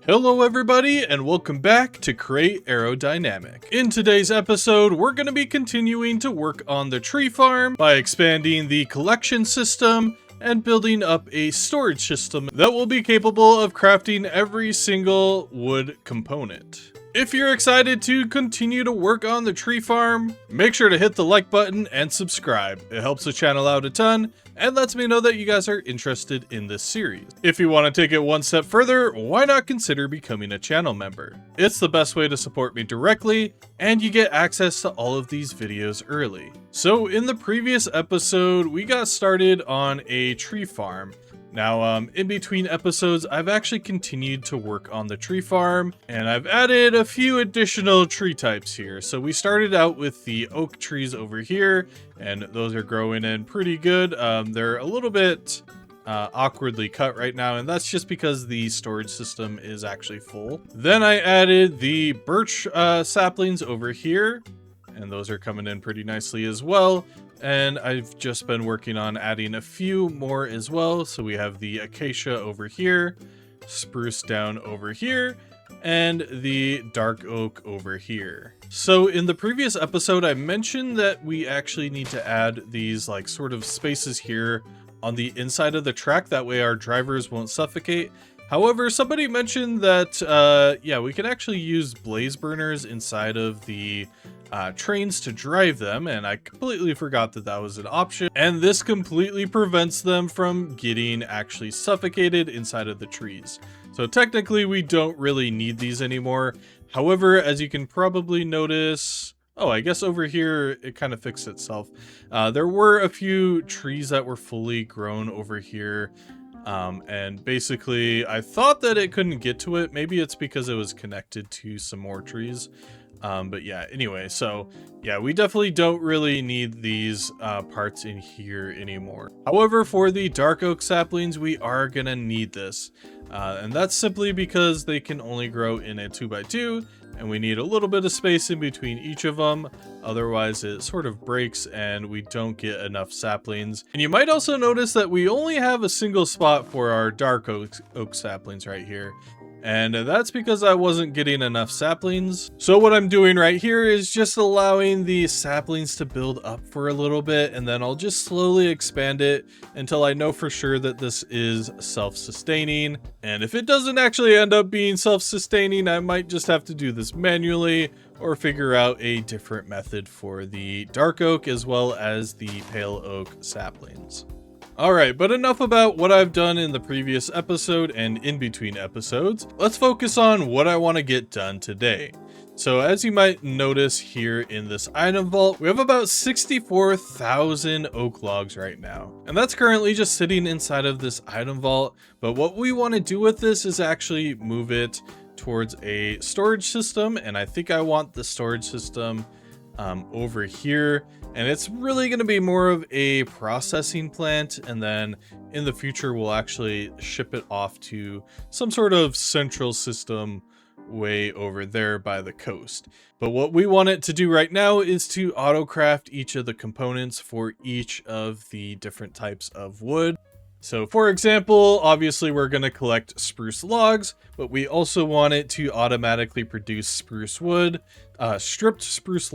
Hello everybody and welcome back to Create Aerodynamic. In today's episode, we're going to be continuing to work on the tree farm by expanding the collection system and building up a storage system that will be capable of crafting every single wood component. If you're excited to continue to work on the tree farm, make sure to hit the like button and subscribe. It helps the channel out a ton and lets me know that you guys are interested in this series. If you want to take it one step further, why not consider becoming a channel member? It's the best way to support me directly, and you get access to all of these videos early. So in the previous episode, we got started on a tree farm. Now, in between episodes, I've actually continued to work on the tree farm, and I've added a few additional tree types here. So we started out with the oak trees over here, and those are growing in pretty good. They're a little bit awkwardly cut right now, and that's just because the storage system is actually full. Then I added the birch saplings over here, and those are coming in pretty nicely as well. And I've just been working on adding a few more as well. So we have the acacia over here, spruce down over here, and the dark oak over here. So in the previous episode, I mentioned that we actually need to add these like sort of spaces here on the inside of the track. That way our drivers won't suffocate. However, somebody mentioned that, yeah, we can actually use blaze burners inside of the trains to drive them, and I completely forgot that that was an option. And this completely prevents them from getting actually suffocated inside of the trees. So technically, we don't really need these anymore. However, as you can probably notice, oh, I guess over here, it kind of fixed itself. There were a few trees that were fully grown over here. And basically I thought that it couldn't get to it. Maybe it's because it was connected to some more trees. But yeah, anyway, so yeah, we definitely don't really need these parts in here anymore. However, for the dark oak saplings, we are gonna need this. And that's simply because they can only grow in a 2x2, and we need a little bit of space in between each of them. Otherwise it sort of breaks and we don't get enough saplings. And you might also notice that we only have a single spot for our dark oak saplings right here. And that's because I wasn't getting enough saplings. So what I'm doing right here is just allowing the saplings to build up for a little bit, and then I'll just slowly expand it until I know for sure that this is self-sustaining. And if it doesn't actually end up being self-sustaining, I might just have to do this manually or figure out a different method for the dark oak as well as the pale oak saplings. Alright, but enough about what I've done in the previous episode and in between episodes. Let's focus on what I want to get done today. So as you might notice here in this item vault, we have about 64,000 oak logs right now. And that's currently just sitting inside of this item vault. But what we want to do with this is actually move it towards a storage system. And I think I want the storage system over here. And it's really going to be more of a processing plant, and then in the future we'll actually ship it off to some sort of central system way over there by the coast. But what we want it to do right now is to auto craft each of the components for each of the different types of wood. So for example, obviously we're going to collect spruce logs, but we also want it to automatically produce spruce wood, stripped spruce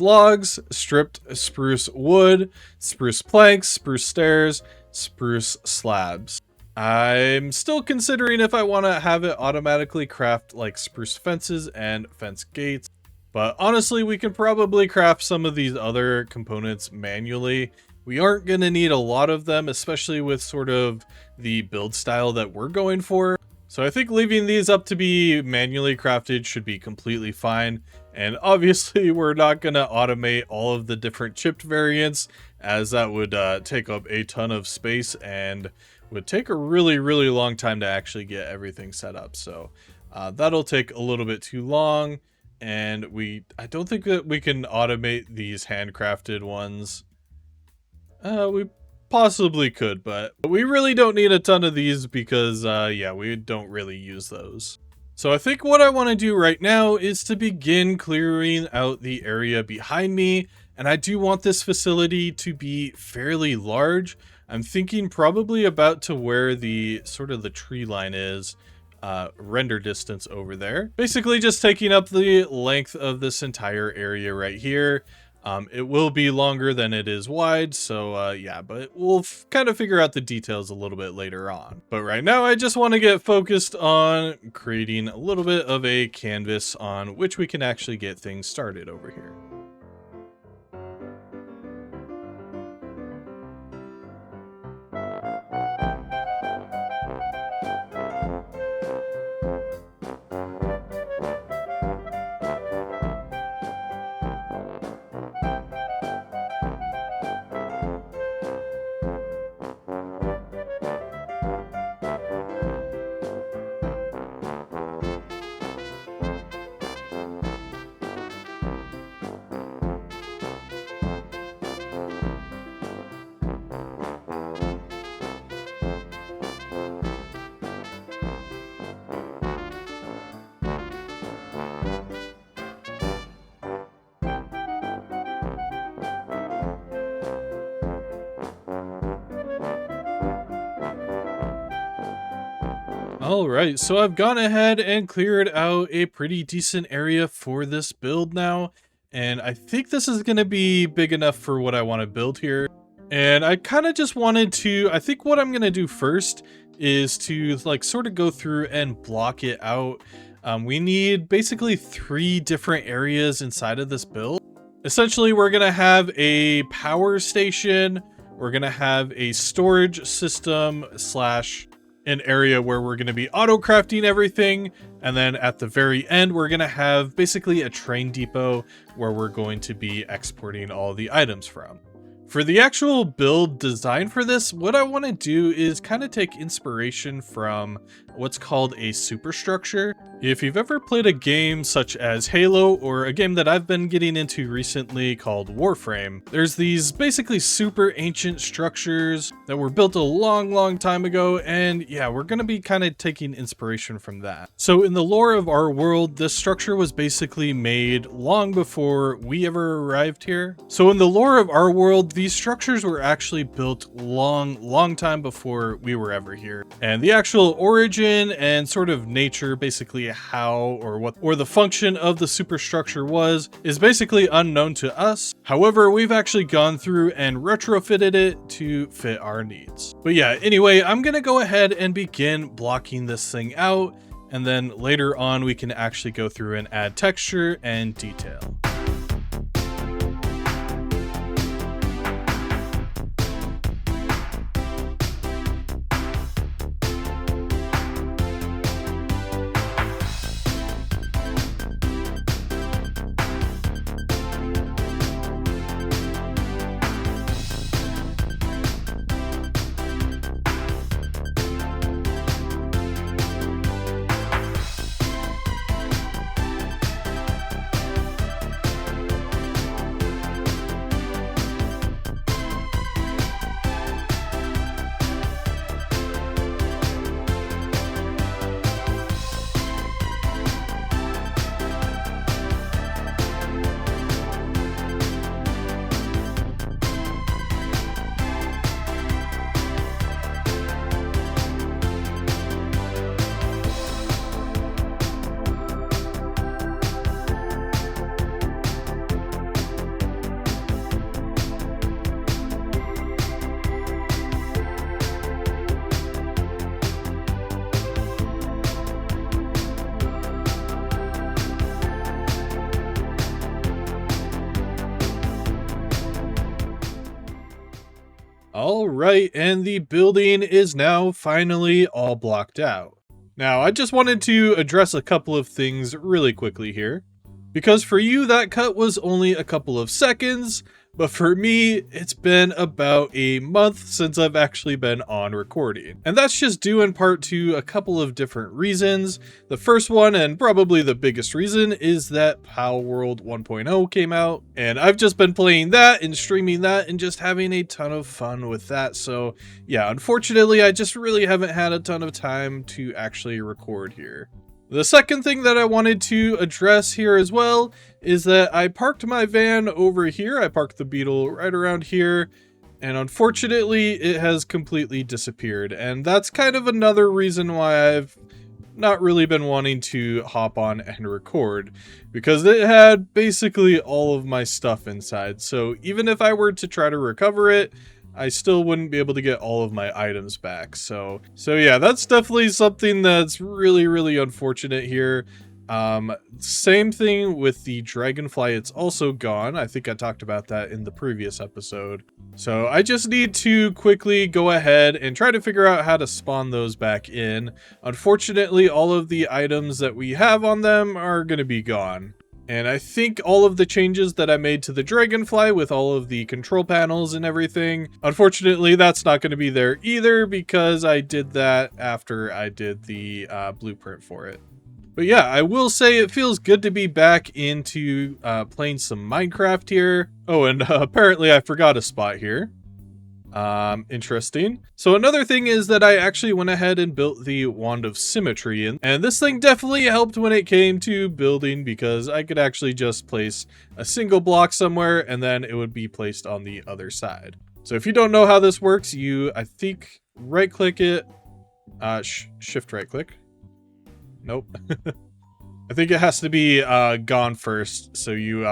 logs, stripped spruce wood, spruce planks, spruce stairs, spruce slabs. I'm still considering if I want to have it automatically craft like spruce fences and fence gates, but honestly we can probably craft some of these other components manually. We aren't going to need a lot of them, especially with sort of the build style that we're going for. So I think leaving these up to be manually crafted should be completely fine. And obviously we're not going to automate all of the different chipped variants, as that would take up a ton of space and would take a really long time to actually get everything set up. So that'll take a little bit too long. And I don't think that we can automate these handcrafted ones. We possibly could, but we really don't need a ton of these because, yeah, we don't really use those. So I think what I want to do right now is to begin clearing out the area behind me, and I do want this facility to be fairly large. I'm thinking probably about to where the sort of the tree line is, render distance over there. Basically just taking up the length of this entire area right here. It will be longer than it is wide, so yeah, but we'll kind of figure out the details a little bit later on. But right now I just want to get focused on creating a little bit of a canvas on which we can actually get things started over here. Alright, so I've gone ahead and cleared out a pretty decent area for this build now, and I think this is going to be big enough for what I want to build here. And I kind of just wanted to, I think what I'm going to do first is to like sort of go through and block it out. We need basically 3 different areas inside of this build. Essentially, we're going to have a power station, we're going to have a storage system slash an area where we're going to be auto crafting everything, and then at the very end we're going to have basically a train depot where we're going to be exporting all the items from. For the actual build design for this, what I want to do is kind of take inspiration from what's called a superstructure. If you've ever played a game such as Halo, or a game that I've been getting into recently called Warframe, there's these basically super ancient structures that were built a long time ago, and yeah, we're going to be kind of taking inspiration from that. So in the lore of our world, this structure was basically made long before we ever arrived here. So in the lore of our world, these structures were actually built long time before we were ever here. And the actual origin and sort of nature, basically how or the function of the superstructure is basically unknown to us. However, we've actually gone through and retrofitted it to fit our needs. But yeah, anyway, I'm gonna go ahead and begin blocking this thing out, and then later on we can actually go through and add texture and detail. Alright, and the building is now finally all blocked out. Now, I just wanted to address a couple of things really quickly here. Because for you, that cut was only a couple of seconds, but for me, it's been about a month since I've actually been on recording. And that's just due in part to a couple of different reasons. The first one, and probably the biggest reason, is that Palworld 1.0 came out, and I've just been playing that and streaming that and just having a ton of fun with that. So yeah, unfortunately, I just really haven't had a ton of time to actually record here. The second thing that I wanted to address here as well is that I parked my van over here. I parked the Beetle right around here, and unfortunately it has completely disappeared. And that's kind of another reason why I've not really been wanting to hop on and record because it had basically all of my stuff inside. So even if I were to try to recover it, I still wouldn't be able to get all of my items back. So yeah, that's definitely something that's really unfortunate here. Same thing with the dragonfly. It's also gone. I think I talked about that in the previous episode. So I just need to quickly go ahead and try to figure out how to spawn those back in. Unfortunately, all of the items that we have on them are going to be gone. And I think all of the changes that I made to the dragonfly with all of the control panels and everything, unfortunately, that's not going to be there either because I did that after I did the blueprint for it. But yeah, I will say it feels good to be back into playing some Minecraft here. Oh, and apparently I forgot a spot here. Interesting. So another thing is that I actually went ahead and built the Wand of Symmetry, and this thing definitely helped when it came to building because I could actually just place a single block somewhere and then it would be placed on the other side. So if you don't know how this works, I think right click it, shift right click. Nope. I think it has to be gone first. So you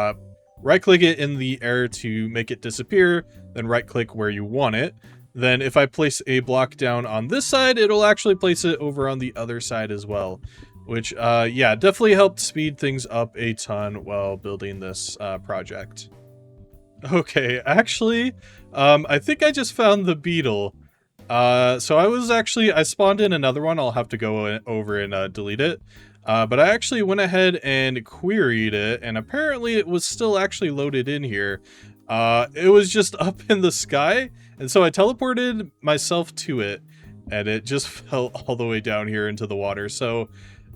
right click it in the air to make it disappear, then right click where you want it. Then if I place a block down on this side, it'll actually place it over on the other side as well, which yeah, definitely helped speed things up a ton while building this project. Okay, actually, I think I just found the beetle. So I spawned in another one. I'll have to go over and delete it. But I actually went ahead and queried it, and apparently it was still actually loaded in here. It was just up in the sky, and so I teleported myself to it, and it just fell all the way down here into the water. So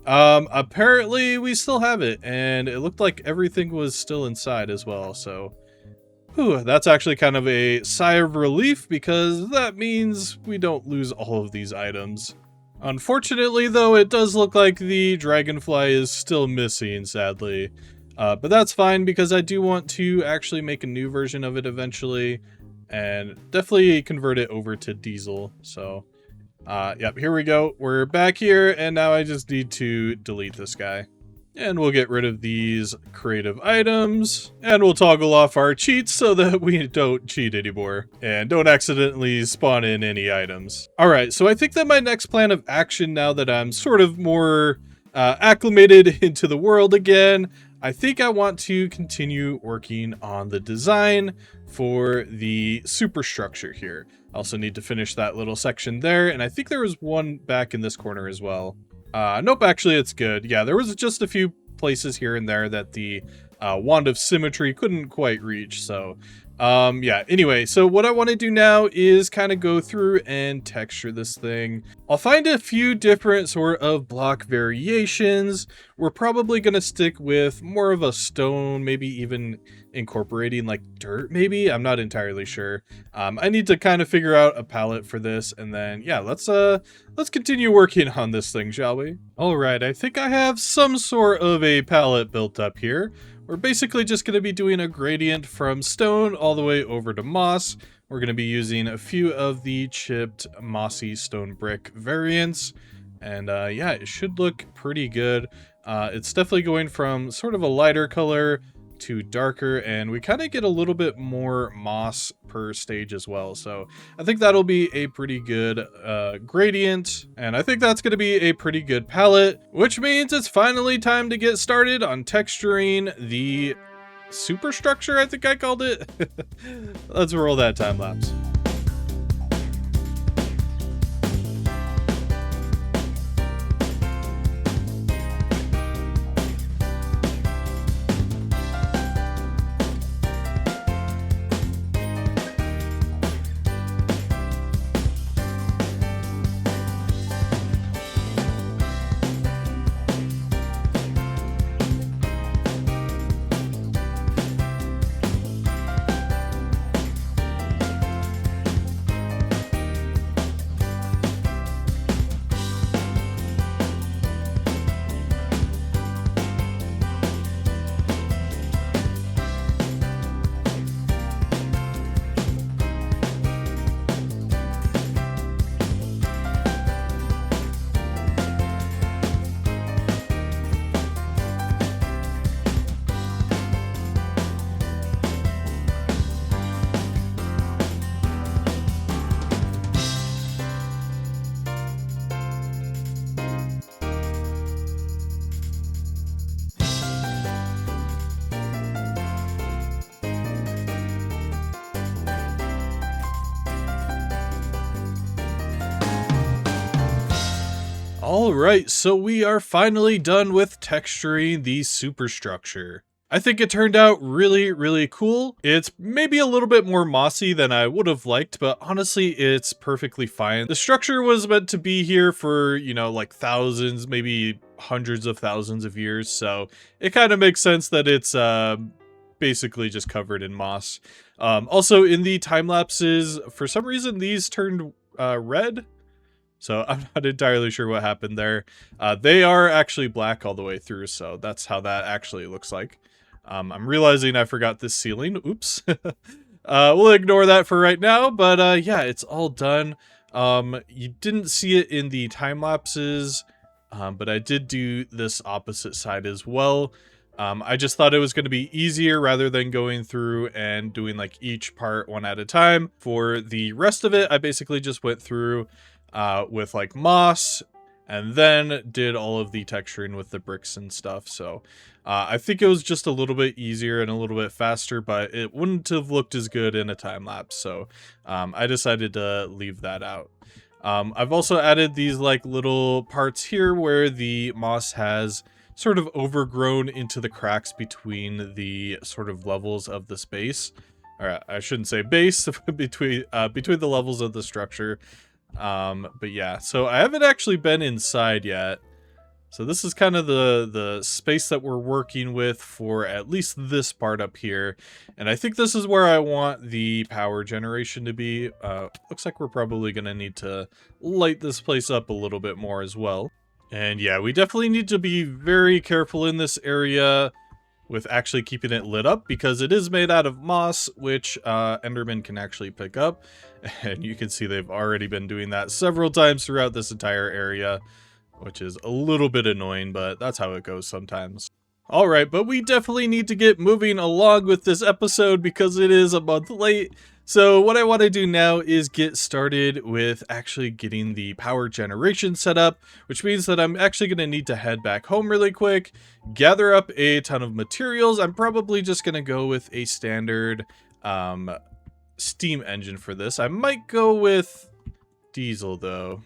apparently we still have it, and it looked like everything was still inside as well. So whew, that's actually kind of a sigh of relief because that means we don't lose all of these items. Unfortunately, though, it does look like the dragonfly is still missing, sadly. But that's fine because I do want to actually make a new version of it eventually and definitely convert it over to diesel. So, yep, here we go. We're back here, and now I just need to delete this guy. And we'll get rid of these creative items, and we'll toggle off our cheats so that we don't cheat anymore and don't accidentally spawn in any items. All right, so I think that my next plan of action, now that I'm sort of more acclimated into the world again, I think I want to continue working on the design for the superstructure here. I also need to finish that little section there, and I think there was one back in this corner as well. Nope, actually it's good. Yeah, there was just a few places here and there that the Wand of Symmetry couldn't quite reach. So, yeah, anyway, so what I want to do now is kind of go through and texture this thing. I'll find a few different sort of block variations. We're probably going to stick with more of a stone, maybe even incorporating like dirt, maybe. I'm not entirely sure. I need to kind of figure out a palette for this, and then yeah, let's continue working on this thing, shall we? All right, I think I have some sort of a palette built up here. We're basically just going to be doing a gradient from stone all the way over to moss. We're going to be using a few of the chipped mossy stone brick variants, and yeah, it should look pretty good. It's definitely going from sort of a lighter color to darker, and we kind of get a little bit more moss per stage as well. So I think that'll be a pretty good gradient, and I think that's going to be a pretty good palette, which means it's finally time to get started on texturing the superstructure, I think I called it. Let's roll that time lapse. Alright, so we are finally done with texturing the superstructure. I think it turned out really cool. It's maybe a little bit more mossy than I would have liked, but honestly, it's perfectly fine. The structure was meant to be here for, you know, like thousands, maybe hundreds of thousands of years, so it kind of makes sense that it's basically just covered in moss. Also, in the time lapses, for some reason, these turned red. So I'm not entirely sure what happened there. They are actually black all the way through, so that's how that actually looks like. I'm realizing I forgot this ceiling. Oops. We'll ignore that for right now, but yeah, it's all done. You didn't see it in the time lapses, but I did do this opposite side as well. I just thought it was going to be easier rather than going through and doing like each part one at a time. For the rest of it, I basically just went through with like moss and then did all of the texturing with the bricks and stuff. So I think it was just a little bit easier and a little bit faster, but it wouldn't have looked as good in a time lapse. So I decided to leave that out. I've also added these like little parts here where the moss has sort of overgrown into the cracks between the sort of levels of the space. Or I shouldn't say base, between the levels of the structure. But yeah, so I haven't actually been inside yet. So this is kind of the space that we're working with for at least this part up here. And I think this is where I want the power generation to be. Looks like we're probably going to need to light this place up a little bit more as well. And yeah, we definitely need to be very careful in this area with actually keeping it lit up, because it is made out of moss, which Enderman can actually pick up. And you can see they've already been doing that several times throughout this entire area, which is a little bit annoying, but that's how it goes sometimes. Alright, but we definitely need to get moving along with this episode because it is a month late. So what I want to do now is get started with actually getting the power generation set up, which means that I'm actually going to need to head back home really quick, gather up a ton of materials. I'm probably just going to go with a standard steam engine for this. I might go with diesel though.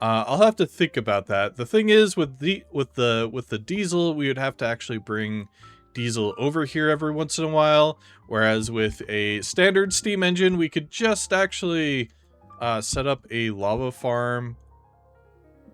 I'll have to think about that. The thing is with the diesel, we would have to actually bring diesel over here every once in a while, whereas with a standard steam engine, we could just actually set up a lava farm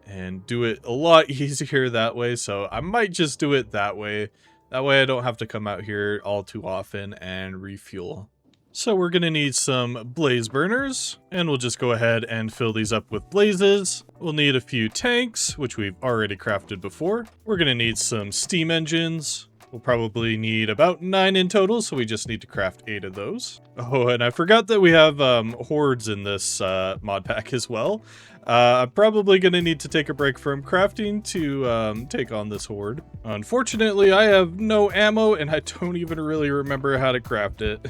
and do it a lot easier that way. So I might just do it that way. That way I don't have to come out here all too often and refuel. So we're going to need some blaze burners, and we'll just go ahead and fill these up with blazes. We'll need a few tanks, which we've already crafted before. We're going to need some steam engines. We'll probably need about 9 in total, so we just need to craft 8 of those. Oh, and I forgot that we have hordes in this mod pack as well. I'm probably going to need to take a break from crafting to take on this horde. Unfortunately, I have no ammo, and I don't even really remember how to craft it.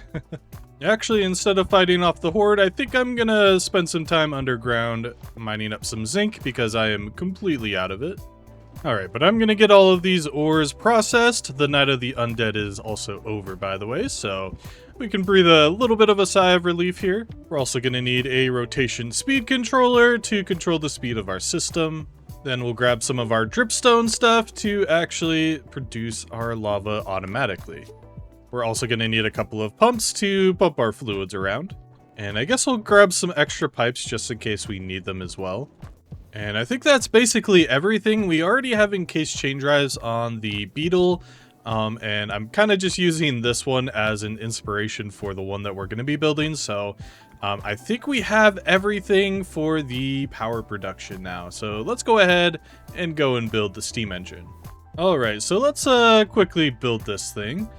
Actually, instead of fighting off the horde, I think I'm gonna spend some time underground mining up some zinc because I am completely out of it. Alright, but I'm gonna get all of these ores processed. The Night of the Undead is also over, by the way, so we can breathe a little bit of a sigh of relief here. We're also gonna need a rotation speed controller to control the speed of our system. Then we'll grab some of our dripstone stuff to actually produce our lava automatically. We're also going to need a couple of pumps to pump our fluids around. And I guess we'll grab some extra pipes just in case we need them as well. And I think that's basically everything. We already have encased chain drives on the Beetle. And I'm kind of just using this one as an inspiration for the one that we're going to be building. So I think we have everything for the power production now. So let's go ahead and go and build the steam engine. All right, so let's quickly build this thing.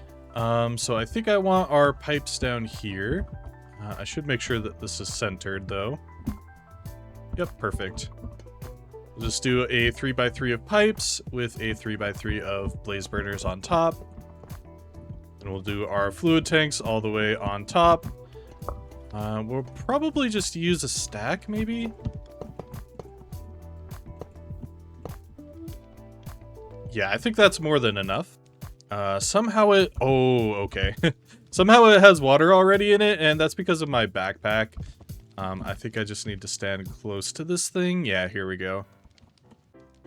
So I think I want our pipes down here. I should make sure that this is centered though. Yep, perfect. We'll just do a 3x3 of pipes with a 3x3 of blaze burners on top. And we'll do our fluid tanks all the way on top. We'll probably just use a stack maybe. Yeah, I think that's more than enough. Somehow it... Oh, okay. Somehow it has water already in it, and that's because of my backpack. I think I just need to stand close to this thing. Yeah, here we go.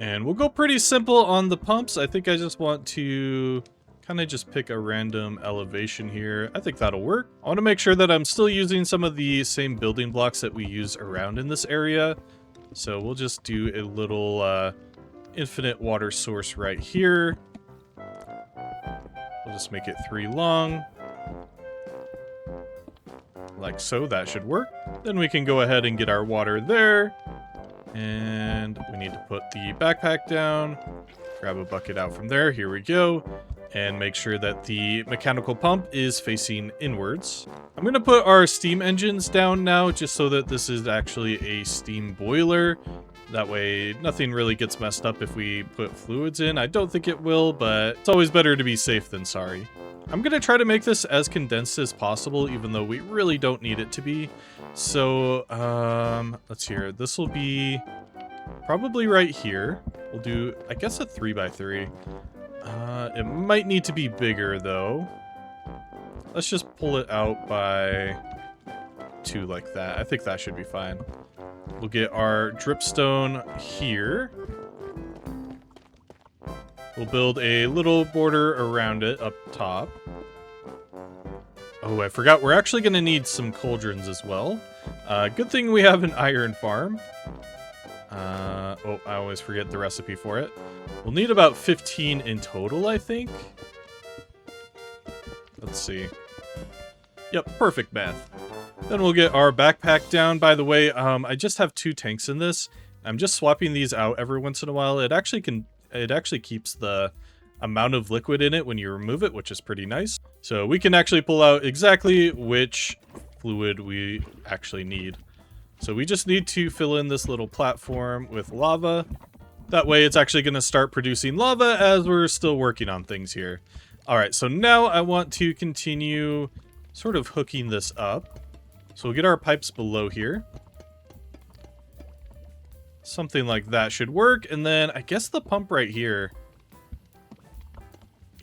And we'll go pretty simple on the pumps. I think I just want to kind of just pick a random elevation here. I think that'll work. I want to make sure that I'm still using some of the same building blocks that we use around in this area. So we'll just do a little infinite water source right here. We'll just make it 3 long. Like so, that should work. Then we can go ahead and get our water there. And we need to put the backpack down. Grab a bucket out from there. Here we go. And make sure that the mechanical pump is facing inwards. I'm going to put our steam engines down now just so that this is actually a steam boiler. That way nothing really gets messed up if we put fluids in. I don't think it will, but it's always better to be safe than sorry. I'm going to try to make this as condensed as possible, even though we really don't need it to be. So, let's see here. This will be probably right here. We'll do, I guess, a 3x3. It might need to be bigger, though. Let's just pull it out by 2 like that. I think that should be fine. We'll get our dripstone here. We'll build a little border around it up top. Oh, I forgot. We're actually going to need some cauldrons as well. Good thing we have an iron farm. Oh, I always forget the recipe for it. We'll need about 15 in total, I think. Let's see. Yep, perfect math. Then we'll get our backpack down. By the way, I just have 2 tanks in this. I'm just swapping these out every once in a while. It actually keeps the amount of liquid in it when you remove it, which is pretty nice. So we can actually pull out exactly which fluid we actually need. So we just need to fill in this little platform with lava. That way it's actually going to start producing lava as we're still working on things here. All right, so now I want to continue sort of hooking this up. So we'll get our pipes below here. Something like that should work. And then I guess the pump right here.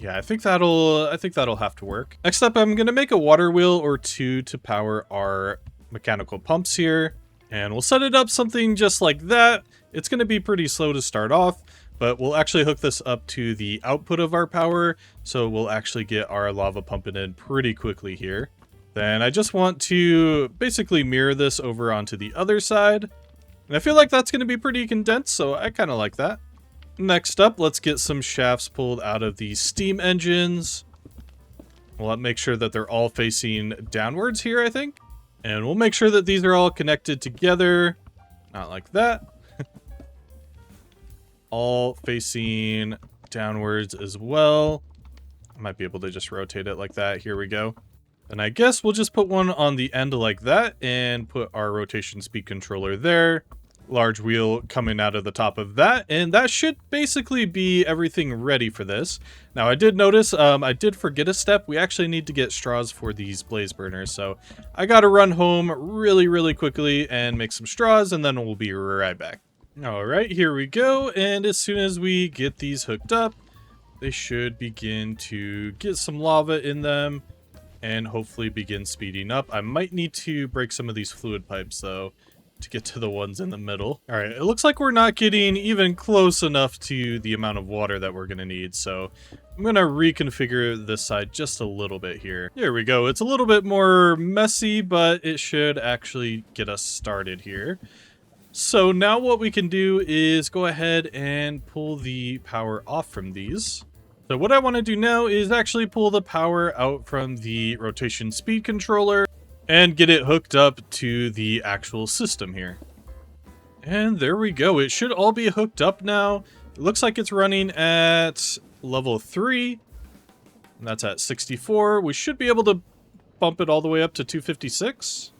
Yeah, I think that'll have to work. Next up, I'm going to make a water wheel or 2 to power our mechanical pumps here. And we'll set it up something just like that. It's going to be pretty slow to start off, but we'll actually hook this up to the output of our power. So we'll actually get our lava pumping in pretty quickly here. Then I just want to basically mirror this over onto the other side. And I feel like that's going to be pretty condensed, so I kind of like that. Next up, let's get some shafts pulled out of these steam engines. We'll make sure that they're all facing downwards here, I think. And we'll make sure that these are all connected together. Not like that. All facing downwards as well. I might be able to just rotate it like that. Here we go. And I guess we'll just put one on the end like that and put our rotation speed controller there. Large wheel coming out of the top of that, and that should basically be everything ready for this. Now I did notice I did forget a step. We actually need to get straws for these blaze burners, so I gotta run home really quickly and make some straws, and then we'll be right back. All right, here we go. And as soon as we get these hooked up, they should begin to get some lava in them and hopefully begin speeding up. I might need to break some of these fluid pipes though to get to the ones in the middle. All right, it looks like we're not getting even close enough to the amount of water that we're gonna need. So I'm gonna reconfigure this side just a little bit here. There we go. It's a little bit more messy, but it should actually get us started here. So now what we can do is go ahead and pull the power off from these. So what I want to do now is actually pull the power out from the rotation speed controller and get it hooked up to the actual system here. And there we go. It should all be hooked up now. It looks like it's running at level 3. And that's at 64. We should be able to bump it all the way up to 256.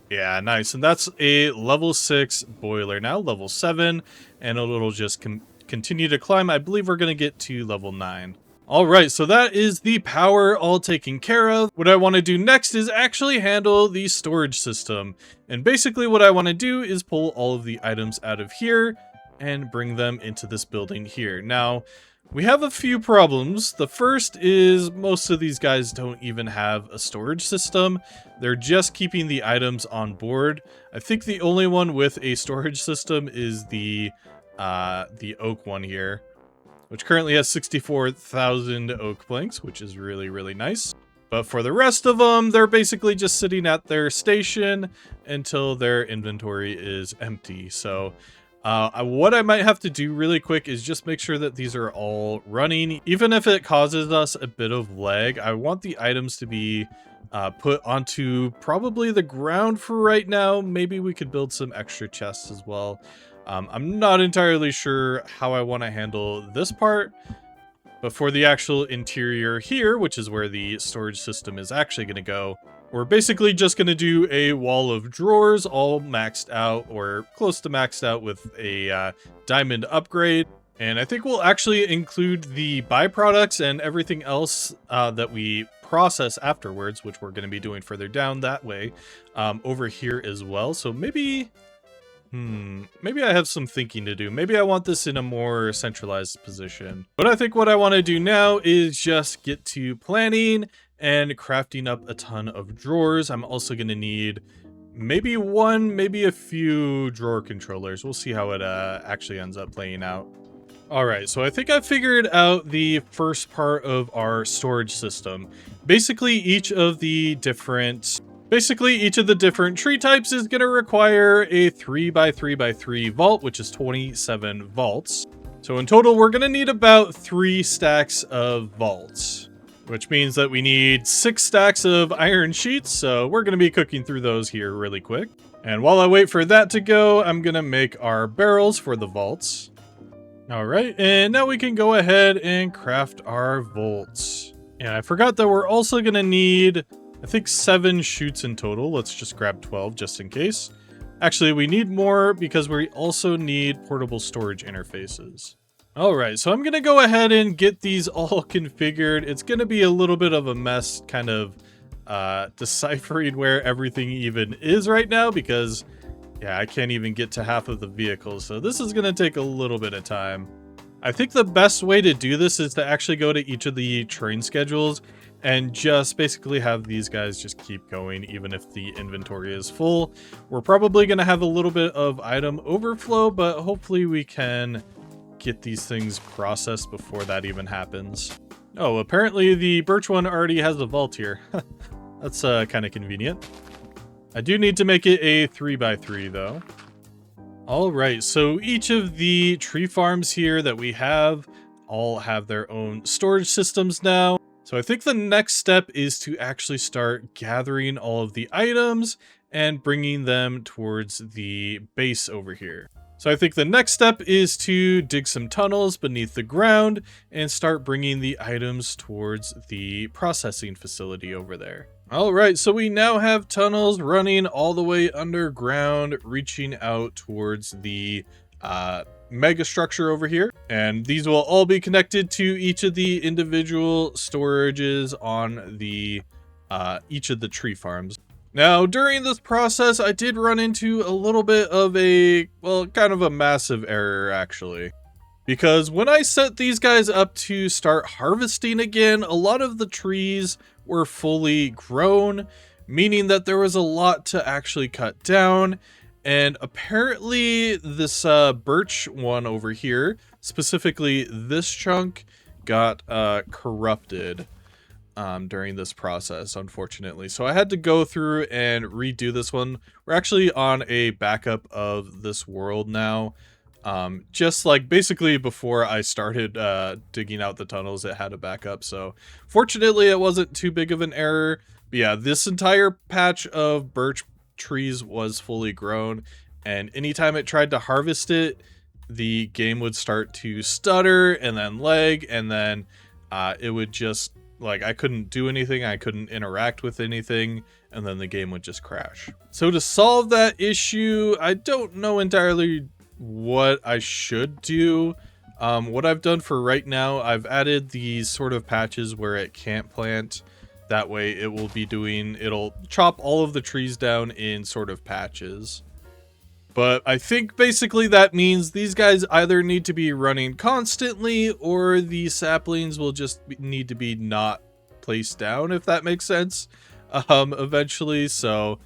Yeah, nice. And that's a level 6 boiler now, level 7. And it'll just continue to climb. I believe we're going to get to level 9. All right, so that is the power all taken care of. What I want to do next is actually handle the storage system. And basically what I want to do is pull all of the items out of here and bring them into this building here. Now, we have a few problems. The first is most of these guys don't even have a storage system. They're just keeping the items on board. I think the only one with a storage system is the the oak one here, which currently has 64,000 oak planks, which is really, really nice. But for the rest of them, they're basically just sitting at their station until their inventory is empty. So what I might have to do really quick is just make sure that these are all running. Even if it causes us a bit of lag, I want the items to be put onto probably the ground for right now. Maybe we could build some extra chests as well. I'm not entirely sure how I want to handle this part. But for the actual interior here, which is where the storage system is actually going to go, we're basically just going to do a wall of drawers all maxed out or close to maxed out with a diamond upgrade. And I think we'll actually include the byproducts and everything else that we process afterwards, which we're going to be doing further down that way, over here as well. So maybe I have some thinking to do. Maybe I want this in a more centralized position. But I think what I want to do now is just get to planning and crafting up a ton of drawers. I'm also going to need maybe a few drawer controllers. We'll see how it actually ends up playing out. All right, so I think I figured out the first part of our storage system. Basically, each of the different tree types is going to require a 3x3x3 vault, which is 27 vaults. So in total, we're going to need about 3 stacks of vaults, which means that we need 6 stacks of iron sheets. So we're going to be cooking through those here really quick. And while I wait for that to go, I'm going to make our barrels for the vaults. All right, and now we can go ahead and craft our vaults. And I forgot that we're also going to need, I think, 7 chutes in total. Let's just grab 12 just in case. Actually, we need more because we also need portable storage interfaces. All right, so I'm going to go ahead and get these all configured. It's going to be a little bit of a mess kind of deciphering where everything even is right now because, yeah, I can't even get to half of the vehicles. So this is going to take a little bit of time. I think the best way to do this is to actually go to each of the train schedules and just basically have these guys just keep going even if the inventory is full. We're probably going to have a little bit of item overflow, but hopefully we can get these things processed before that even happens. Oh, apparently the birch one already has a vault here. That's kind of convenient. I do need to make it a 3x3 though. All right, so each of the tree farms here that we have all have their own storage systems now. So I think the next step is to actually start gathering all of the items and bringing them towards the base over here. So I think the next step is to dig some tunnels beneath the ground and start bringing the items towards the processing facility over there. All right, so we now have tunnels running all the way underground, reaching out towards the mega structure over here. And these will all be connected to each of the individual storages on the each of the tree farms. Now, during this process, I did run into a little bit of a, well, kind of a massive error, actually. Because when I set these guys up to start harvesting again, a lot of the trees were fully grown, meaning that there was a lot to actually cut down. And apparently this birch one over here, specifically this chunk, got corrupted during this process, unfortunately. So I had to go through and redo this one. We're actually on a backup of this world now. Just like basically before I started digging out the tunnels, it had a backup. So fortunately it wasn't too big of an error. But yeah, this entire patch of birch trees was fully grown, and anytime it tried to harvest it, the game would start to stutter and then lag, and then it would just, like, I couldn't do anything, I couldn't interact with anything, and then the game would just crash. So to solve that issue, I don't know entirely what I should do. What I've done for right now, I've added these sort of patches where it can't plant. That way it will be doing, it'll chop all of the trees down in sort of patches. But I think basically that means these guys either need to be running constantly, or the saplings will just need to be not placed down, if that makes sense, eventually. So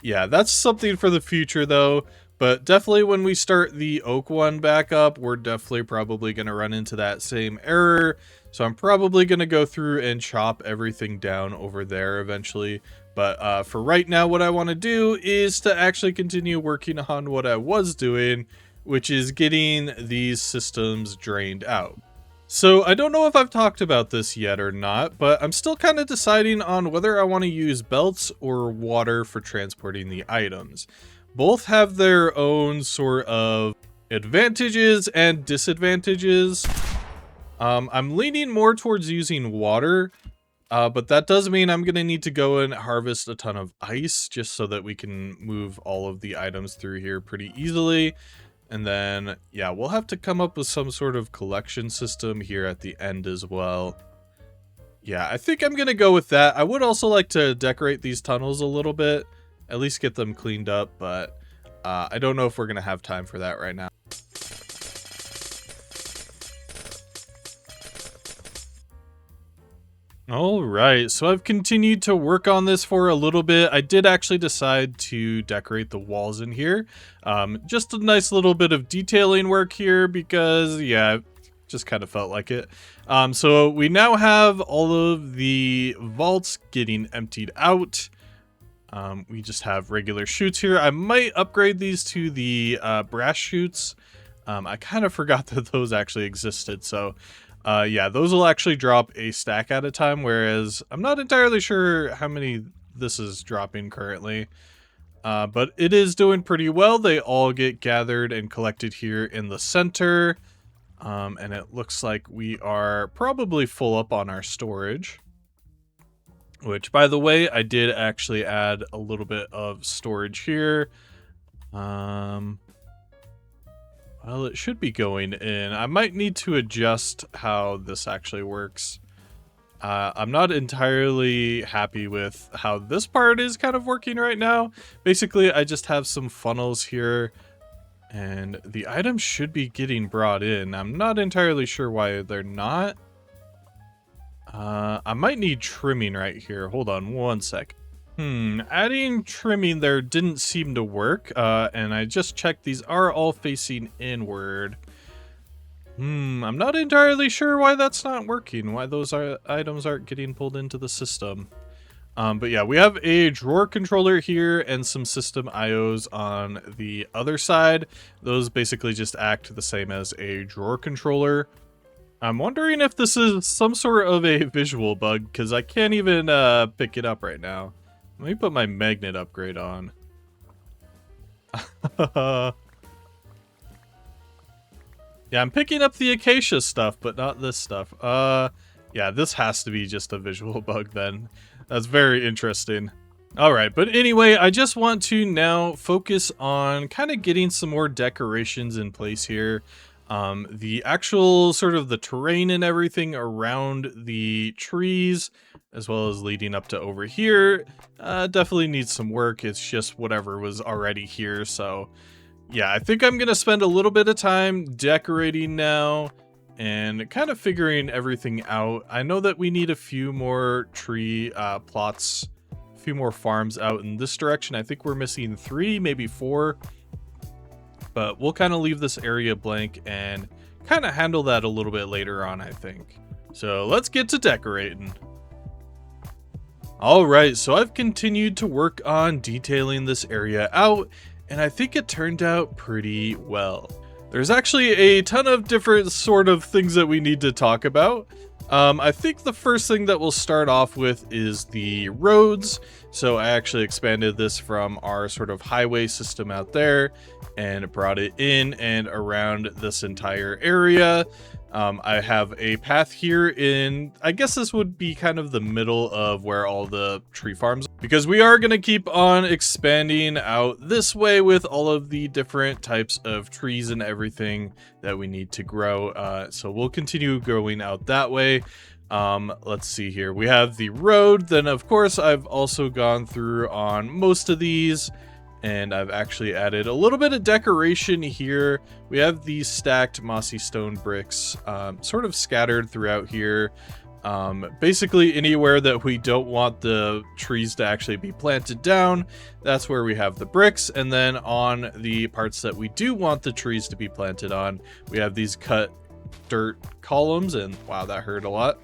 yeah, that's something for the future though. But definitely when we start the oak one back up, we're definitely probably going to run into that same error. So I'm probably going to go through and chop everything down over there eventually. But for right now, what I want to do is to actually continue working on what I was doing, which is getting these systems drained out. So I don't know if I've talked about this yet or not, but I'm still kind of deciding on whether I want to use belts or water for transporting the items. Both have their own sort of advantages and disadvantages. I'm leaning more towards using water, but that does mean I'm going to need to go and harvest a ton of ice just so that we can move all of the items through here pretty easily. And then, yeah, we'll have to come up with some sort of collection system here at the end as well. Yeah, I think I'm going to go with that. I would also like to decorate these tunnels a little bit. At least get them cleaned up, but I don't know if we're going to have time for that right now. All right, so I've continued to work on this for a little bit. I did actually decide to decorate the walls in here. Just a nice little bit of detailing work here because, yeah, just kind of felt like it. So we now have all of the vaults getting emptied out. We just have regular chutes here. I might upgrade these to the brass chutes. I kind of forgot that those actually existed. So yeah, those will actually drop a stack at a time, whereas I'm not entirely sure how many this is dropping currently. But it is doing pretty well. They all get gathered and collected here in the center. And it looks like we are probably full up on our storage. Which, by the way, I did actually add a little bit of storage here. Well, it should be going in. I might need to adjust how this actually works. I'm not entirely happy with how this part is kind of working right now. Basically, I just have some funnels here, and the items should be getting brought in. I'm not entirely sure why they're not. I might need trimming right here. Hold on one sec. Adding trimming there didn't seem to work. And I just checked, these are all facing inward. I'm not entirely sure why that's not working, why those items aren't getting pulled into the system. But yeah, we have a drawer controller here and some system IOs on the other side. Those basically just act the same as a drawer controller. I'm wondering if this is some sort of a visual bug, because I can't even pick it up right now. Let me put my magnet upgrade on. Yeah, I'm picking up the acacia stuff, but not this stuff. Yeah, this has to be just a visual bug then. That's very interesting. Alright, but anyway, I just want to now focus on kind of getting some more decorations in place here. The actual sort of the terrain and everything around the trees, as well as leading up to over here, definitely needs some work. It's just whatever was already here. So yeah, I think I'm going to spend a little bit of time decorating now and kind of figuring everything out. I know that we need a few more tree plots, a few more farms out in this direction. I think we're missing 3, maybe 4. But we'll kind of leave this area blank and kind of handle that a little bit later on, I think. So let's get to decorating. Alright, so I've continued to work on detailing this area out, and I think it turned out pretty well. There's actually a ton of different sort of things that we need to talk about. I think the first thing that we'll start off with is the roads. So I actually expanded this from our sort of highway system out there and brought it in and around this entire area. I have a path here in, I guess this would be kind of the middle of where all the tree farms, because we are going to keep on expanding out this way with all of the different types of trees and everything that we need to grow. So we'll continue growing out that way. Let's see here. We have the road. Then of course I've also gone through on most of these, and I've actually added a little bit of decoration here. We have these stacked mossy stone bricks sort of scattered throughout here. Basically anywhere that we don't want the trees to actually be planted down, that's where we have the bricks. And then on the parts that we do want the trees to be planted on, we have these cut dirt columns, and wow, that hurt a lot.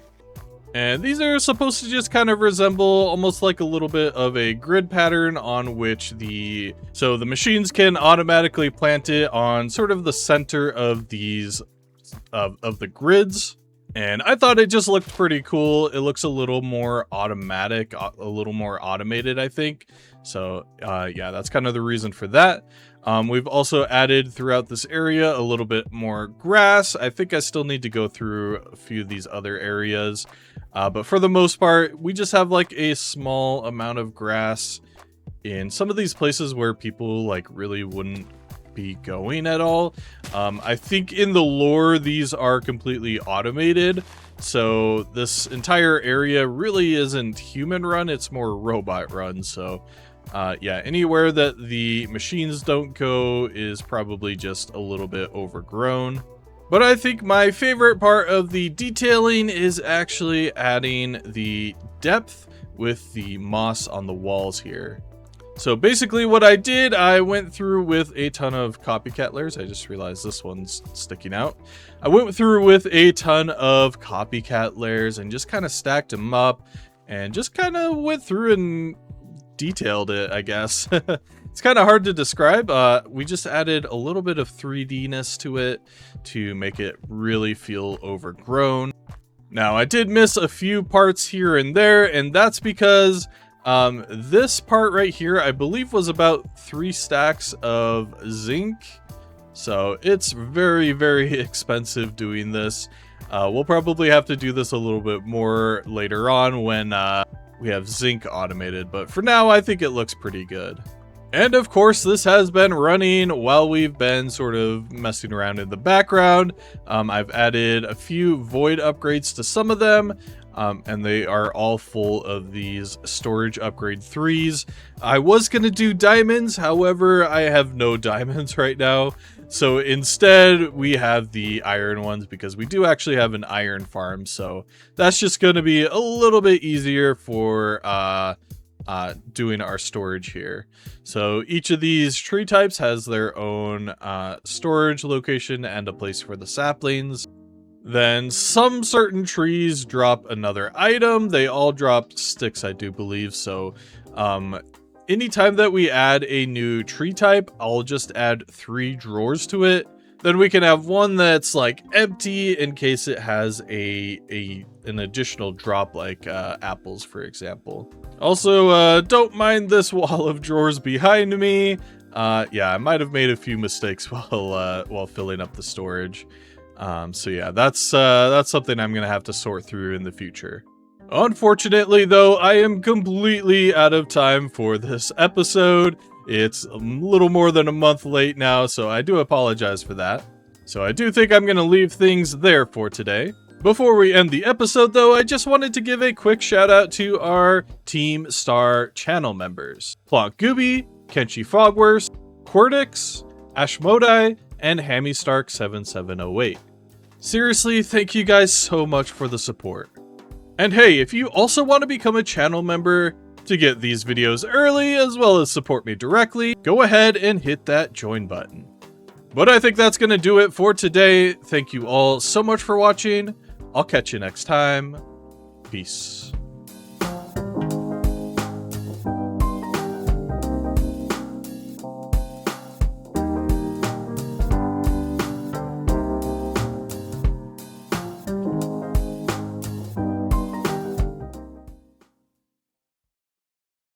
And these are supposed to just kind of resemble almost like a little bit of a grid pattern on which the machines can automatically plant it on sort of the center of these of the grids. And I thought it just looked pretty cool. It looks a little more automatic, a little more automated, I think. So yeah, that's kind of the reason for that. We've also added throughout this area a little bit more grass. I think I still need to go through a few of these other areas. But for the most part, we just have like a small amount of grass in some of these places where people like really wouldn't be going at all. I think in the lore, these are completely automated. So this entire area really isn't human run. It's more robot run. So yeah, anywhere that the machines don't go is probably just a little bit overgrown. But I think my favorite part of the detailing is actually adding the depth with the moss on the walls here. So basically what I did, I went through with a ton of copycat layers. I just realized this one's sticking out. I went through with a ton of copycat layers and just kind of stacked them up and just kind of went through and detailed it, I guess. It's kind of hard to describe. We just added a little bit of 3D-ness to it to make it really feel overgrown. Now, I did miss a few parts here and there, and that's because this part right here, I believe, was about 3 stacks of zinc. So it's very, very expensive doing this. We'll probably have to do this a little bit more later on when we have zinc automated, but for now, I think it looks pretty good. And of course, this has been running while we've been sort of messing around in the background. I've added a few void upgrades to some of them, and they are all full of these storage upgrade 3s. I was going to do diamonds, however, I have no diamonds right now. So instead, we have the iron ones because we do actually have an iron farm. So that's just going to be a little bit easier for doing our storage here. So each of these tree types has their own storage location and a place for the saplings. Then some certain trees drop another item. They all drop sticks, I do believe. So anytime that we add a new tree type, I'll just add 3 drawers to it. Then we can have one that's like empty in case it has an additional drop, like apples, for example. Also, don't mind this wall of drawers behind me. Yeah, I might have made a few mistakes while filling up the storage. So yeah, that's something I'm gonna have to sort through in the future. Unfortunately, though, I am completely out of time for this episode. It's a little more than a month late now, so I do apologize for that. So I do think I'm going to leave things there for today. Before we end the episode, though, I just wanted to give a quick shout out to our Team Star channel members. Plonk Gooby, Kenshi Fogworst, Quirtix, Ashmodai, and Hammy Stark 7708. Seriously, thank you guys so much for the support. And hey, if you also want to become a channel member to get these videos early, as well as support me directly, go ahead and hit that join button. But I think that's going to do it for today. Thank you all so much for watching. I'll catch you next time. Peace.